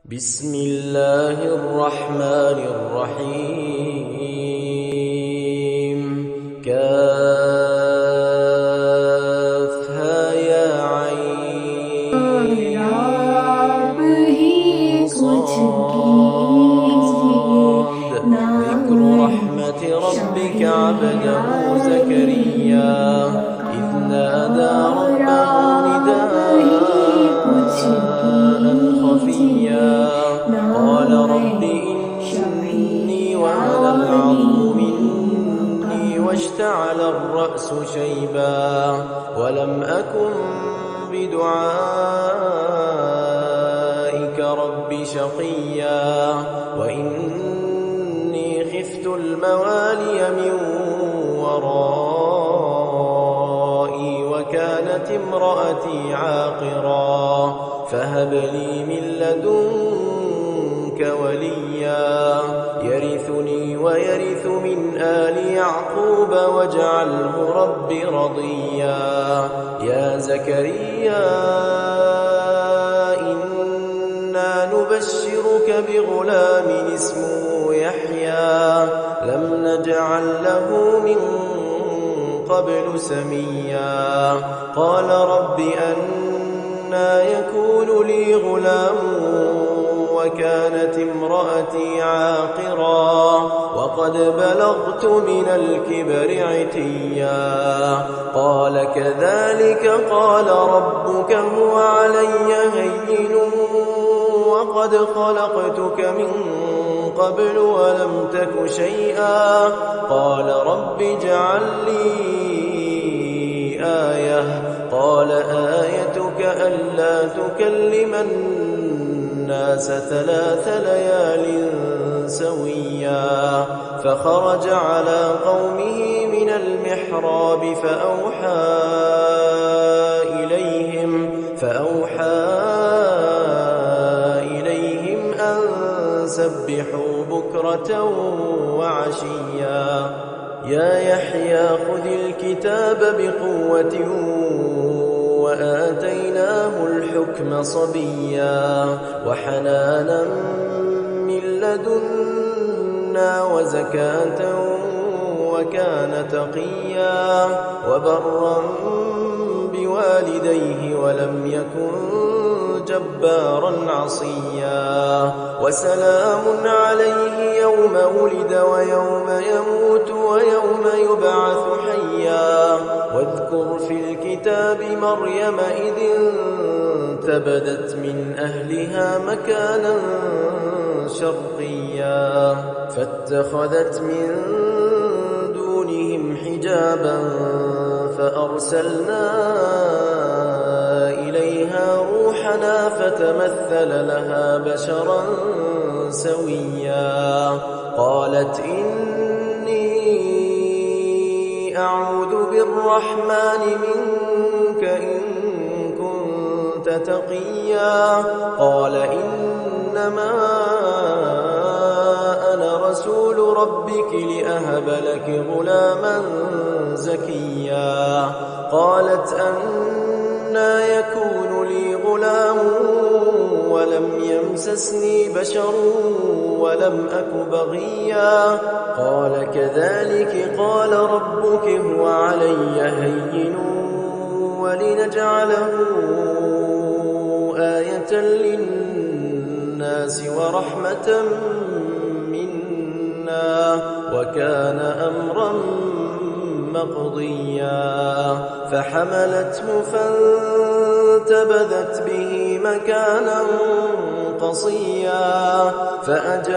بسم الله الرحمن الرحيم كافها يا عين صاد ذكر رحمة ربك عبده زكريا إذ نادى ربه نداء خفيا قال رب إني وهن العظم مني واشتعل الرأس شيبا ولم أكن بدعائك رب شقيا وإني خفت الموالي من ورائي وكانت امرأتي عاقرا فهب لي من لدنك وليا يرثني ويرث من آل يعقوب واجعله رب رضيا يا زكريا إنا نبشرك بغلام اسمه يحيى لم نجعل له من قبل سميا قال رب أنى يكون لي غلام وكانت امرأتي عاقرا وقد بلغت من الكبر عتيا قال كذلك قال ربك هو علي هين وقد خلقتك من قبل ولم تك شيئا قال رب اجعل لي آية قال آيتك ألا تكلم الناس 3 ليال سويا فخرج على قومه من المحراب فأوحى إليهم أن سبحوا بكرة وعشيا يا يحيى خذ الكتاب بقوة وآتيناه الحكم صبيا وحنانا من لدنا وزكاة وكان تقيا وبرا بوالديه ولم يكن جبارا عصيا وسلام عليه يوم ولد ويوم يموت ويوم يبعث حيا واذكر في الكتاب مريم إذ انتبذت من أهلها مكانا شرقيا فاتخذت من دونهم حجابا فأرسلنا إليها روحنا فتمثل لها بشرا سويا قالت إني أعوذ بالرحمن منك إن كنت تقيا قال إنما أنا رسول ربك لأهب لك غلاما زكيا قالت أنى يكون لي غلام ولم يمسسني بشر ولم أك بغيا قال كذلك قال ربك هو علي هين ولنجعله آية للناس ورحمة منا وكان أمرا مقضيا فحملته فانتبذت به مكانا قصيا فأجاءها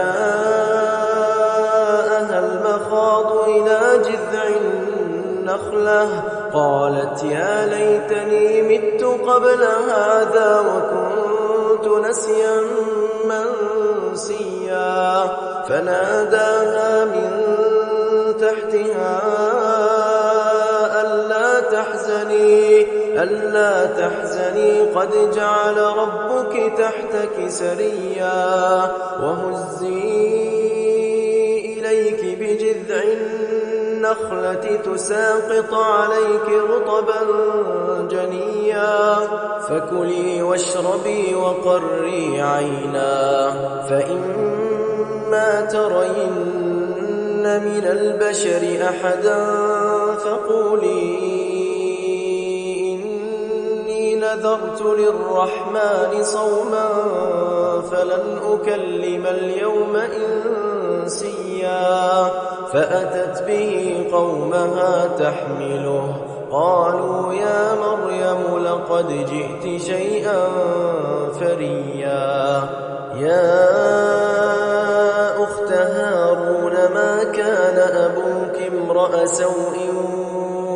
المخاض إلى جذع النخلة قالت يا ليتني مت قبل هذا وكنت نسيا منسيا فناداها من تحتها ألا تحزني قد جعل ربك تحتك سريا وهزي إليك بجذع النخلة تساقط عليك رطبا جنيا فكلي واشربي وقري عينا فإما ترين من البشر أحدا فقولي إني نذرت للرحمن صوما فلن أكلم اليوم إنسيا فأتت به قومها تحمله قالوا يا مريم لقد جئت شيئا فريا يا أخت هارون ما كان أبوك امرأ سوء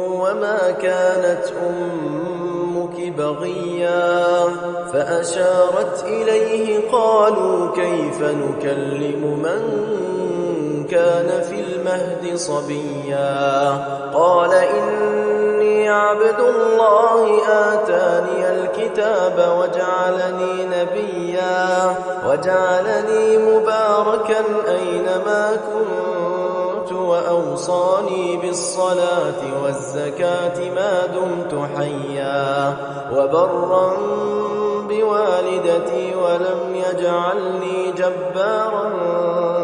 وما كانت أمك بغيا فأشارت إليه قالوا كيف نكلم من كان في المهد صبيا قال إني عبد الله آتاني الكتاب وجعلني نبيا وجعلني مباركا أينما كنت وأوصاني بالصلاة والزكاة ما دمت حيا وبرا بوالدتي ولم يجعلني جبارا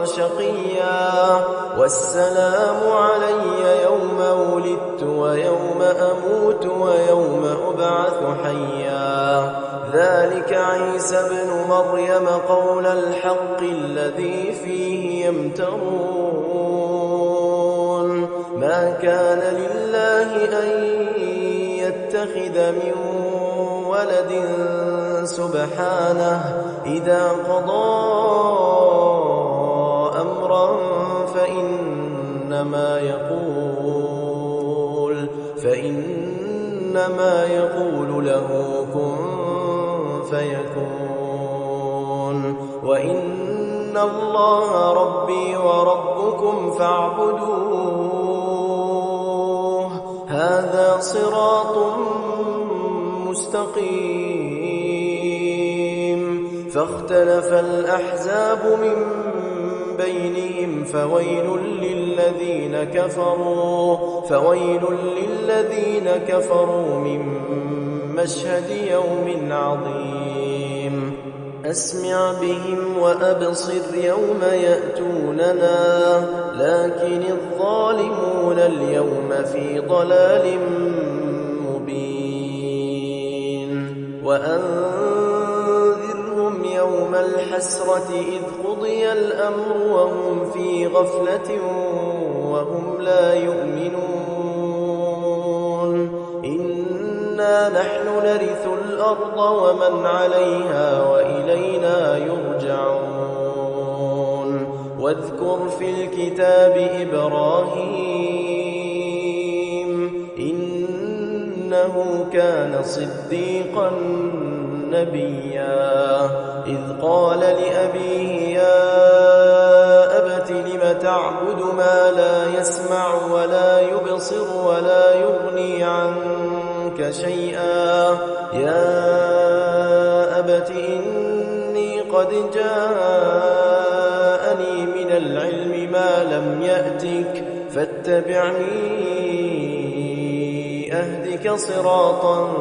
شقيا والسلام علي يوم ولدت ويوم أموت ويوم أبعث حيا ذلك عيسى ابن مريم قول الحق الذي فيه يمترون ما كان لله أن يتخذ من ولد سبحانه إذا قضى أمرا فإنما يقول له كن فيكون وإن الله ربي وربكم فاعبدوه هذا صراط مستقيم فاختلف الأحزاب من بينهم فويل للذين كفروا من مشهد يوم عظيم أسمع بهم وأبصر يوم يأتوننا لكن الظالمون اليوم في ضلال مبين وأنذرهم يوم الحسرة إذ قضي الأمر وهم في غفلة وهم لا يؤمنون إنا نحن نرث الأرض ومن عليها وإلينا يرجعون واذكر في الكتاب إبراهيم إنه كان صديقا نبيا إذ قال لأبيه يا أبت لم تعبد ما لا يسمع ولا يبصر ولا يغني عنك شيئا يا أبت إني قد جاءني من العلم ما لم يأتك فاتبعني أهدك صراطا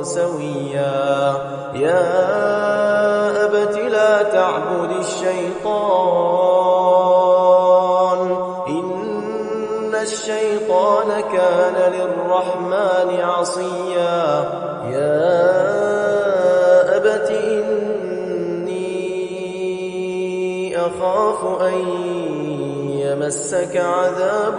سويا يا أبت لا تعبد الشيطان إن الشيطان كان للرحمن عصيا يا أبت إني أخاف أن يمسك عذاب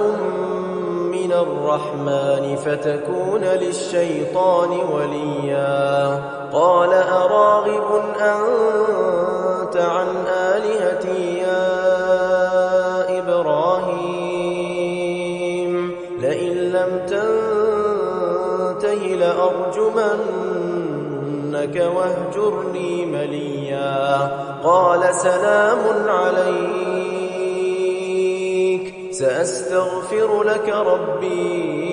من الرحمن فتكون للشيطان وليا قال أراغب أنت عن آلهتي يا إبراهيم لئن لم تنته لأرجمنك واهجرني مليا قال سلام عليك سأستغفر لك ربي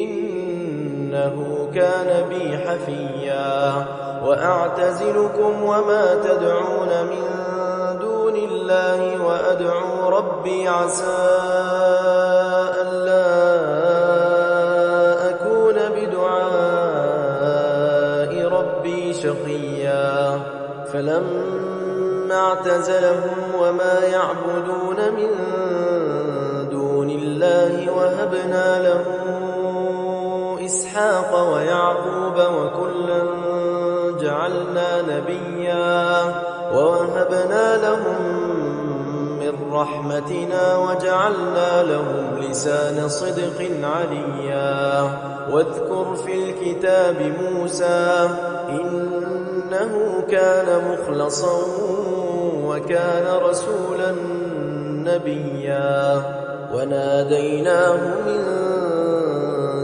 إنه كان بي حفيا وأعتزلكم وما تدعون من دون الله وأدعو ربي عسى ألا أكون بدعاء ربي شقيا فلما ثم اعتزلهم وما يعبدون من دون الله وهبنا له إسحاق ويعقوب وكلا جعلنا نبيا ووهبنا لهم من رحمتنا وجعلنا لهم لسان صدق عليا واذكر في الكتاب موسى إنه كان مخلصا وكان رسولا نبيا وناديناه من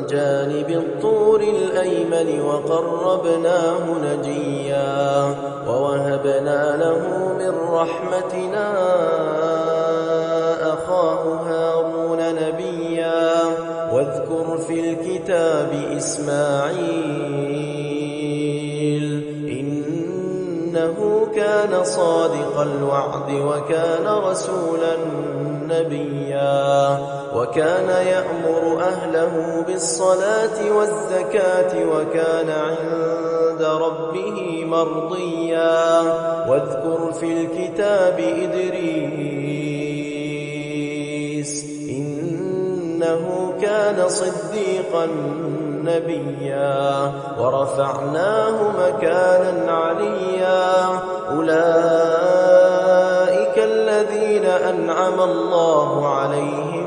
جانب الطور الأيمن وقربناه نجيا ووهبنا له من رحمتنا أخاه هارون نبيا واذكر في الكتاب إسماعيل إنه كان صادق الوعد وكان رسولا نبيا وكان يأمر أهله بالصلاة والزكاة وكان عند ربه مرضيا واذكر في الكتاب إدريس إنه كان صديقا نبيا ورفعناه مكانا عليا أولئك الذين أنعم الله عليهم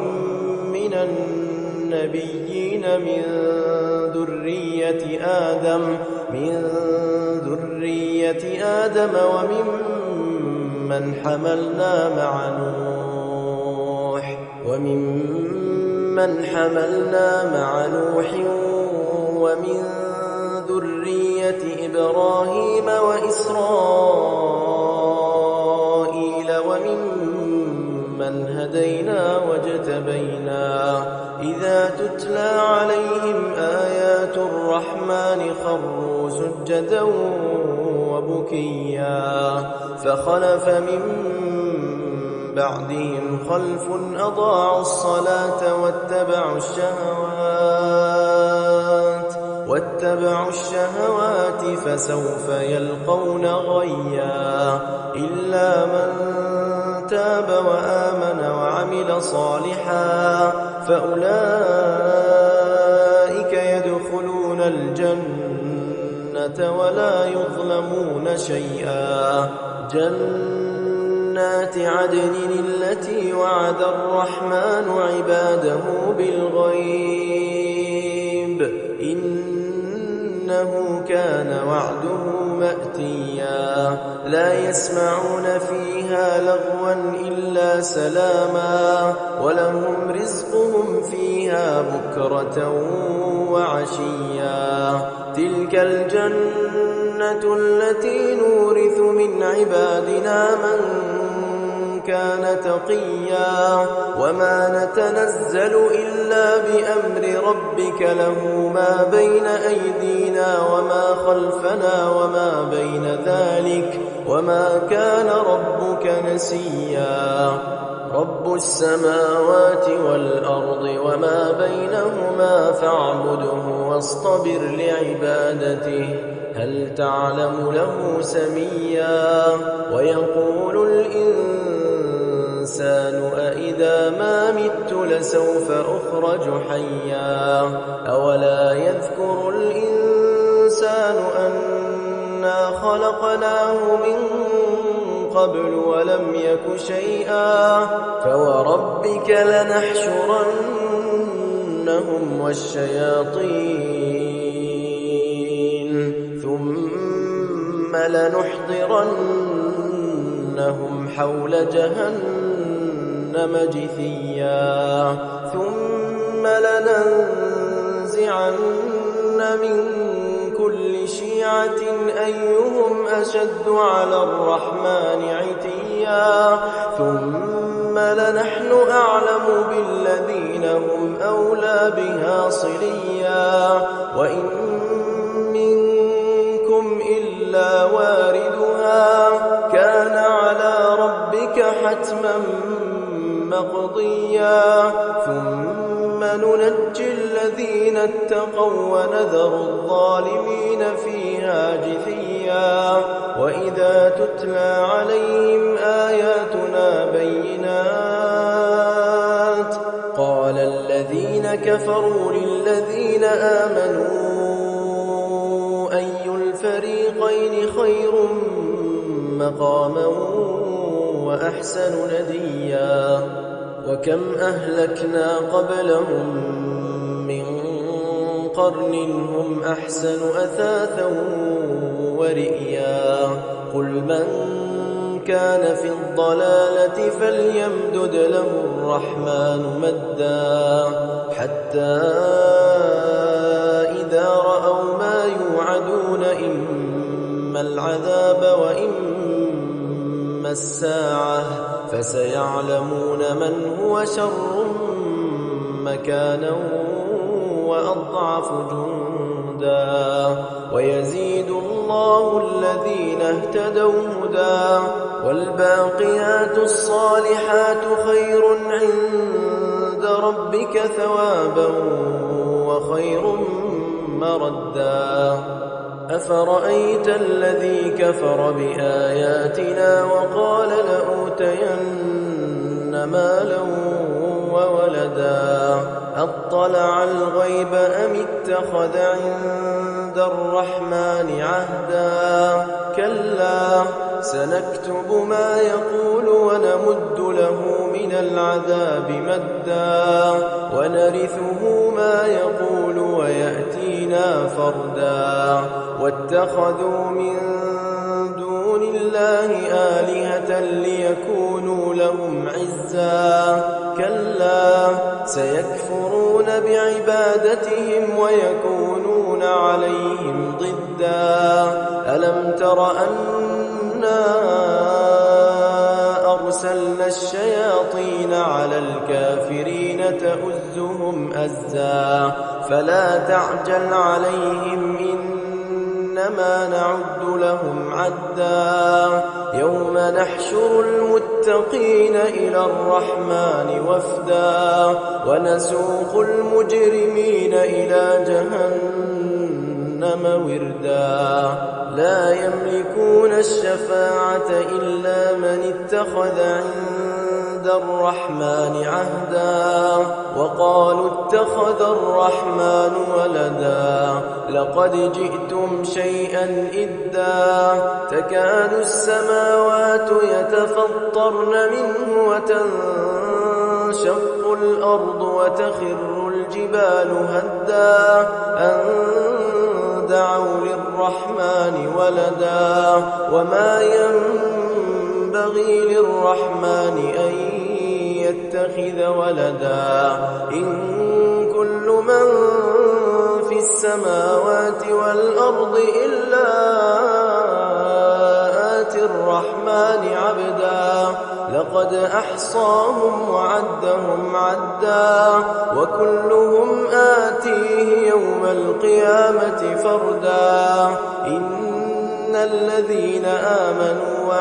من النبيين من ذرية آدم وممن حملنا مع نوح ومن ذرية إبراهيم وإسرائيل وممن هدينا واجتبينا إذا تتلى عليهم آيات الرحمن خروا سجدا وبكيا فخلف من بعدهم خلف أضاعوا الصلاة واتبعوا الشهوات فسوف يلقون غيا إلا من تاب وآمن وعمل صالحا فأولئك يدخلون الجنة ولا يظلمون شيئا جنات عدن التي وعد الرحمن عباده بالغيب إنه كان وعده مأتيا لا يسمعون فيها لغوا إلا سلاما ولهم رزقهم فيها بكرة وعشيا تلك الجنة التي نورث من عبادنا من كان تقيا وما نتنزل إلا بأمر ربك له ما بين أيدينا وما خلفنا وما بين ذلك وما كان ربك نسيا رب السماوات والأرض وما بينهما فاعبده واصطبر لعبادته هل تعلم له سميا ويقول الإنسان أإذا ما مت لسوف أخرج حيا أولا يذكر الإنسان أنا خلقناه من قبل ولم يك شيئا فوربك لنحشرنهم والشياطين ثم لنحضرنهم حول جهنم جثيا ثم لننزعن من كل شيعة أيهم أشد على الرحمن عتيا ثم لنحن أعلم بالذين هم أولى بها صليا وإن منكم إلا واردها كان على ربك حتما مقضيا ثم ننجي الذين اتقوا ونذر الظالمين فيها جثيا وإذا تتلى عليهم آياتنا بينات قال الذين كفروا للذين آمنوا أي الفريقين خير مقاما وأحسن نديا وكم أهلكنا قبلهم من قرن هم أحسن أثاثا ورئيا قل من كان في الضلالة فليمدد له الرحمن مدا حتى إذا رأوا ما يوعدون إما العذاب وإما الساعة فسيعلمون من هو شر مكانا وأضعف جندا ويزيد الله الذين اهتدوا هدى والباقيات الصالحات خير عند ربك ثوابا وخير مردا أفرأيت الذي كفر بآياتنا وقال لأوتين مالا وولدا أطلع الغيب أم اتخذ عند الرحمن عهدا كلا سنكتب ما يقول ونمد له من العذاب مدا ونرثه ما يقول ويأتينا فردا واتخذوا من دون الله آلهة ليكونوا لهم عزا كلا سيكفرون بعبادتهم ويكونون عليهم ضدا ألم تر أنا أرسلنا الشياطين على الكافرين تؤزهم أزا فلا تعجل عليهم إنما نعد لهم عدا يوم نحشر المتقين إلى الرحمن وفدا ونسوق المجرمين إلى جهنم وردا لا يملكون الشفاعة إلا من اتخذ عند الرحمن عهدا وقالوا اتخذ الرحمن ولدا لقد جئتم شيئا إدا تكاد السماوات يتفطرن منه وتنشق الأرض وتخر الجبال هدا أن دعوا للرحمن ولدا وما ينبغي للرحمن أن يتخذ ولدا إن كل من في السماوات والأرض إلا آتي الرحمن عبدا لقد أحصاهم وعدهم عدا وكلهم آتيه يوم القيامة فردا إن الذين آمنوا